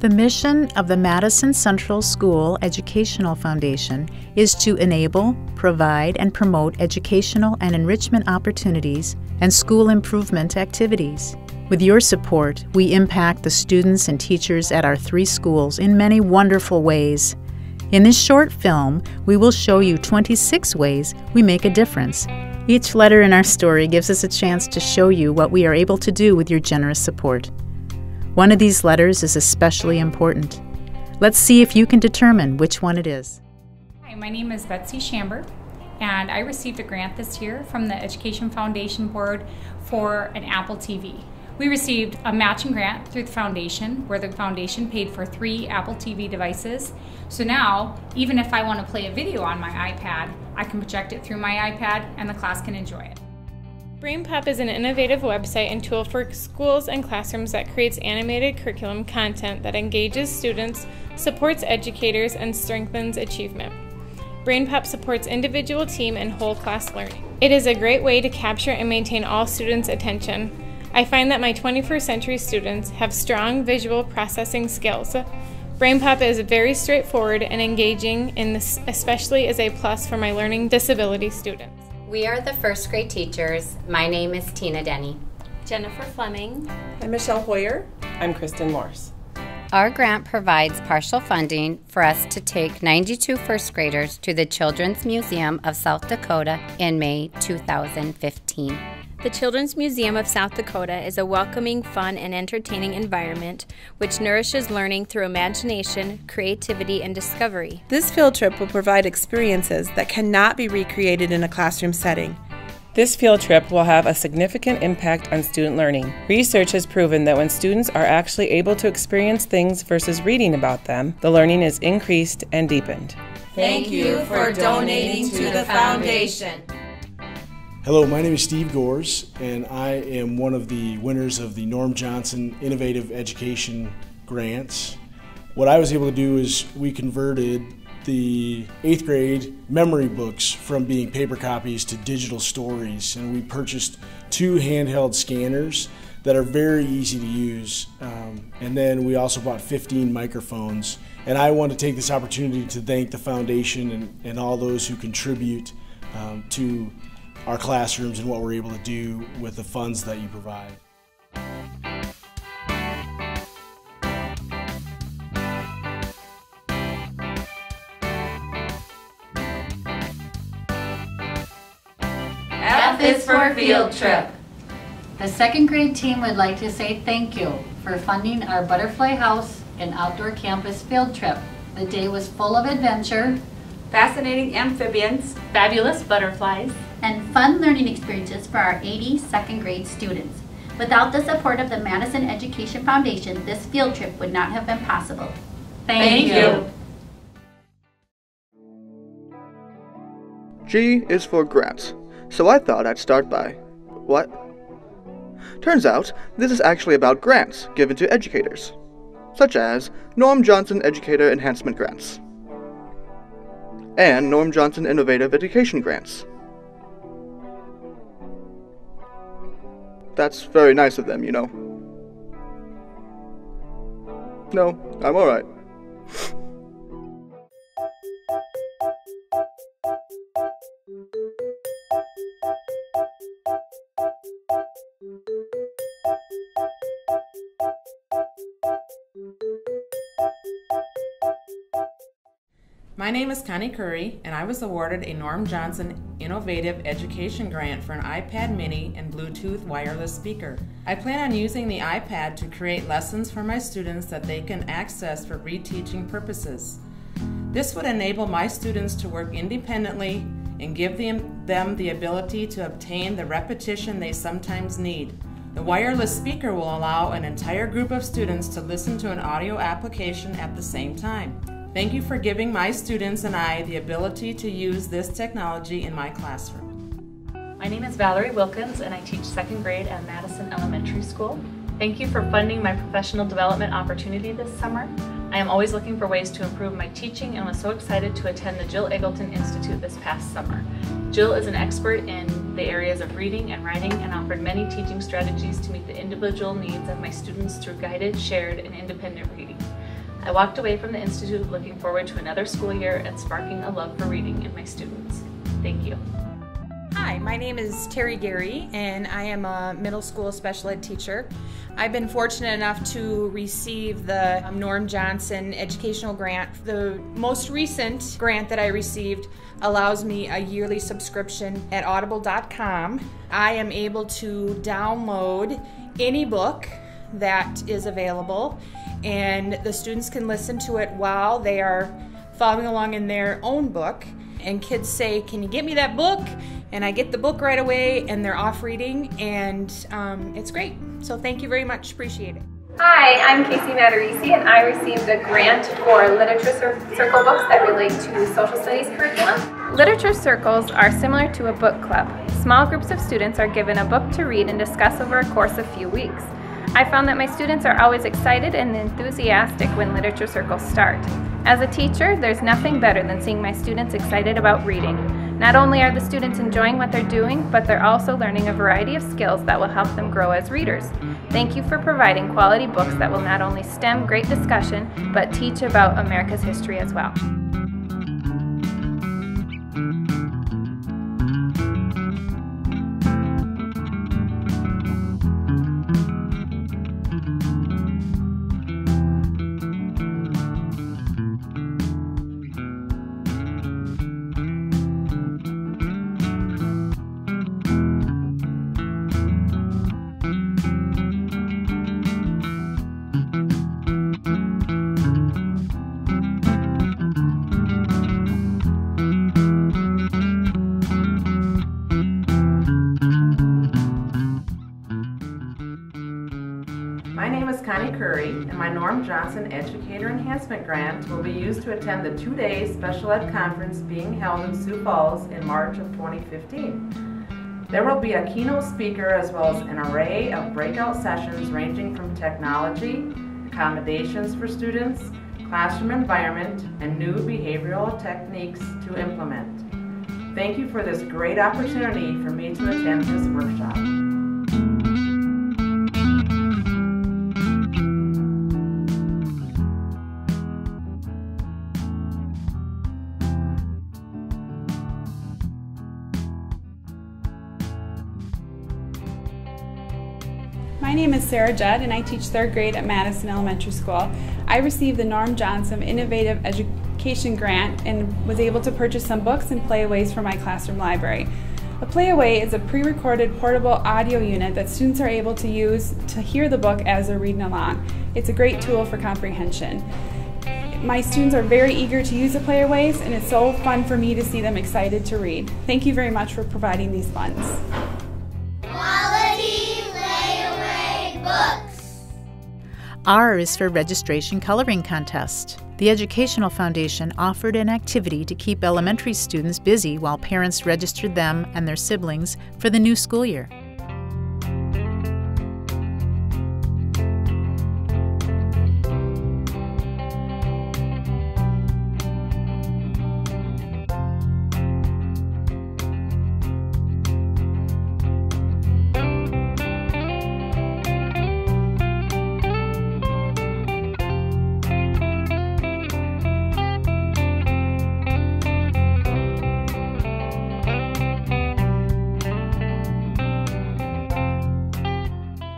The mission of the Madison Central School Educational Foundation is to enable, provide, and promote educational and enrichment opportunities and school improvement activities. With your support, we impact the students and teachers at our 3 schools in many wonderful ways. In this short film, we will show you 26 ways we make a difference. Each letter in our story gives us a chance to show you what we are able to do with your generous support. One of these letters is especially important. Let's see if you can determine which one it is. Hi, my name is Betsy Shamber, and I received a grant this year from the Education Foundation Board for an Apple TV. We received a matching grant through the foundation, where the foundation paid for 3 Apple TV devices. So now, even if I want to play a video on my iPad, I can project it through my iPad and the class can enjoy it. BrainPop is an innovative website and tool for schools and classrooms that creates animated curriculum content that engages students, supports educators, and strengthens achievement. BrainPop supports individual, team, and whole class learning. It is a great way to capture and maintain all students' attention. I find that my 21st century students have strong visual processing skills. BrainPop is very straightforward and engaging, especially as a plus for my learning disability students. We are the first grade teachers. My name is Tina Denny. Jennifer Fleming. I'm Michelle Hoyer. I'm Kristen Morse. Our grant provides partial funding for us to take 92 first graders to the Children's Museum of South Dakota in May 2015. The Children's Museum of South Dakota is a welcoming, fun, and entertaining environment which nourishes learning through imagination, creativity, and discovery. This field trip will provide experiences that cannot be recreated in a classroom setting. This field trip will have a significant impact on student learning. Research has proven that when students are actually able to experience things versus reading about them, the learning is increased and deepened. Thank you for donating to the foundation. Hello, my name is Steve Gores, and I am one of the winners of the Norm Johnson Innovative Education Grants. What I was able to do is we converted the 8th grade memory books from being paper copies to digital stories, and we purchased 2 handheld scanners that are very easy to use. And then we also bought 15 microphones. And I want to take this opportunity to thank the foundation and all those who contribute to our classrooms and what we're able to do with the funds that you provide. F is for field trip. The 2nd grade team would like to say thank you for funding our Butterfly House and Outdoor Campus field trip. The day was full of adventure, fascinating amphibians, fabulous butterflies, and fun learning experiences for our 80 2nd grade students. Without the support of the Madison Education Foundation, this field trip would not have been possible. Thank you. G is for grants, so I thought I'd start by what? Turns out, this is actually about grants given to educators, such as Norm Johnson Educator Enhancement Grants and Norm Johnson Innovative Education Grants. That's very nice of them, you know. No, I'm alright. My name is Connie Curry, and I was awarded a Norm Johnson Innovative Education Grant for an iPad mini and Bluetooth wireless speaker. I plan on using the iPad to create lessons for my students that they can access for reteaching purposes. This would enable my students to work independently and give them the ability to obtain the repetition they sometimes need. The wireless speaker will allow an entire group of students to listen to an audio application at the same time. Thank you for giving my students and I the ability to use this technology in my classroom. My name is Valerie Wilkins, and I teach 2nd grade at Madison Elementary School. Thank you for funding my professional development opportunity this summer. I am always looking for ways to improve my teaching and was so excited to attend the Jill Eggleton Institute this past summer. Jill is an expert in the areas of reading and writing and offered many teaching strategies to meet the individual needs of my students through guided, shared, and independent reading. I walked away from the Institute looking forward to another school year and sparking a love for reading in my students. Thank you. Hi, my name is Terry Gary, and I am a middle school special ed teacher. I've been fortunate enough to receive the Norm Johnson Educational Grant. The most recent grant that I received allows me a yearly subscription at audible.com. I am able to download any book that is available, and the students can listen to it while they are following along in their own book. And kids say, "Can you get me that book?" And I get the book right away, and they're off reading, and it's great. So thank you very much, appreciate it. Hi, I'm Casey Matarisi, and I received a grant for literature circle books that relate to social studies curriculum. Literature circles are similar to a book club. Small groups of students are given a book to read and discuss over a course of a few weeks. I found that my students are always excited and enthusiastic when literature circles start. As a teacher, there's nothing better than seeing my students excited about reading. Not only are the students enjoying what they're doing, but they're also learning a variety of skills that will help them grow as readers. Thank you for providing quality books that will not only stem great discussion, but teach about America's history as well. My name is Connie Curry, and my Norm Johnson Educator Enhancement Grant will be used to attend the 2-day special ed conference being held in Sioux Falls in March of 2015. There will be a keynote speaker as well as an array of breakout sessions ranging from technology, accommodations for students, classroom environment, and new behavioral techniques to implement. Thank you for this great opportunity for me to attend this workshop. My name is Sarah Judd, and I teach 3rd grade at Madison Elementary School. I received the Norm Johnson Innovative Education Grant and was able to purchase some books and playaways for my classroom library. A playaway is a pre-recorded portable audio unit that students are able to use to hear the book as they're reading along. It's a great tool for comprehension. My students are very eager to use the playaways, and it's so fun for me to see them excited to read. Thank you very much for providing these funds. R is for Registration Coloring Contest. The Educational Foundation offered an activity to keep elementary students busy while parents registered them and their siblings for the new school year.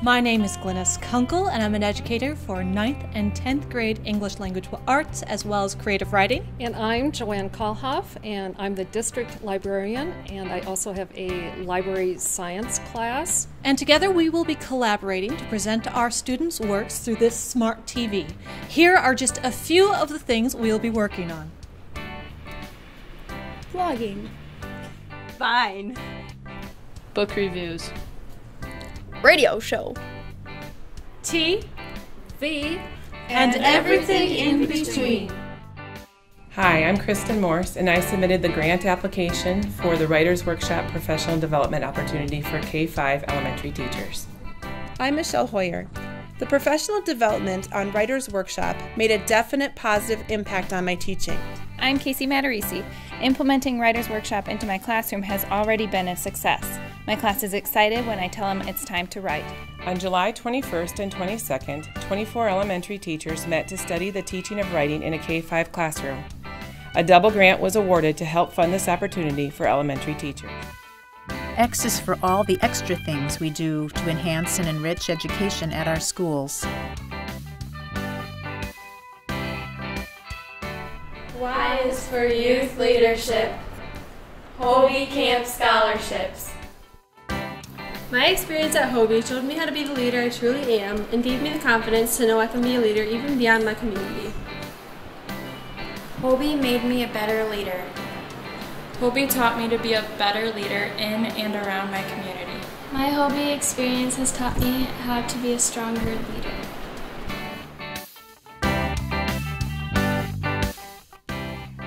My name is Glennis Kunkel, and I'm an educator for 9th and 10th grade English Language Arts as well as creative writing. And I'm Joanne Kalhoff, and I'm the district librarian, and I also have a library science class. And together we will be collaborating to present our students' works through this smart TV. Here are just a few of the things we'll be working on. Vlogging. Fine. Book reviews. Radio show. TV. And everything in between. Hi, I'm Kristen Morse, and I submitted the grant application for the Writers Workshop Professional Development Opportunity for K-5 elementary teachers. I'm Michelle Hoyer. The professional development on Writers Workshop made a definite positive impact on my teaching. I'm Casey Matarisi. Implementing Writers Workshop into my classroom has already been a success. My class is excited when I tell them it's time to write. On July 21st and 22nd, 24 elementary teachers met to study the teaching of writing in a K-5 classroom. A double grant was awarded to help fund this opportunity for elementary teachers. X is for all the extra things we do to enhance and enrich education at our schools. Y is for youth leadership. Hobie Camp scholarships. My experience at Hobie showed me how to be the leader I truly am and gave me the confidence to know I can be a leader even beyond my community. Hobie made me a better leader. Hobie taught me to be a better leader in and around my community. My Hobie experience has taught me how to be a stronger leader.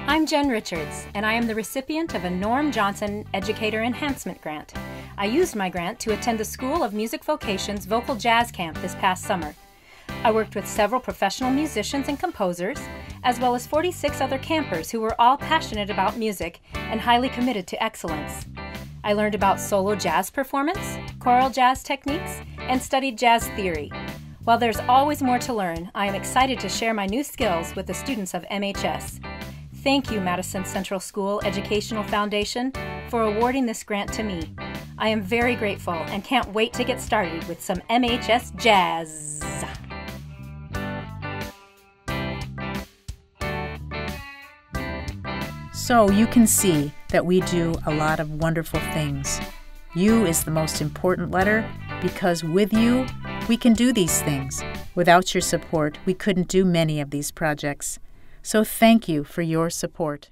I'm Jen Richards, and I am the recipient of a Norm Johnson Educator Enhancement Grant. I used my grant to attend the School of Music Vocation's Vocal Jazz Camp this past summer. I worked with several professional musicians and composers, as well as 46 other campers who were all passionate about music and highly committed to excellence. I learned about solo jazz performance, choral jazz techniques, and studied jazz theory. While there's always more to learn, I am excited to share my new skills with the students of MHS. Thank you, Madison Central School Educational Foundation, for awarding this grant to me. I am very grateful and can't wait to get started with some MHS jazz. So you can see that we do a lot of wonderful things. U is the most important letter because with you, we can do these things. Without your support, we couldn't do many of these projects. So thank you for your support.